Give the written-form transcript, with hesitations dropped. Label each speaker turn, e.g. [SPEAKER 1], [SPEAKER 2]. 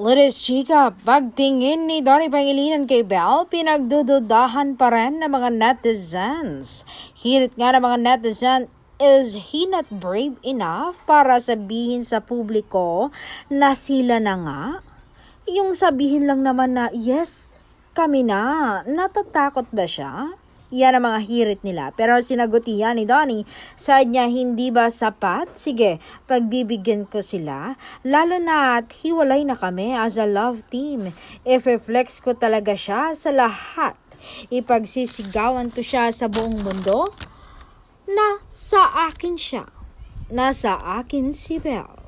[SPEAKER 1] Litis Chika, pagtingin ni Donnie Pangilinan kay Belle, pinagdududahan pa rin ng mga netizens. Hirit nga ng mga netizen, is he not brave enough para sabihin sa publiko na sila na nga? Yung sabihin lang naman na, yes, kami na. Natatakot ba siya? Yan ang mga hirit nila. Pero sinagot yan ni Donnie, saad niya hindi ba sapat? Sige, pagbibigyan ko sila. Lalo na at hiwalay na kami as a love team. I-flex ko talaga siya sa lahat. Ipagsisigawan ko siya sa buong mundo na sa akin siya. Nasa akin si Belle.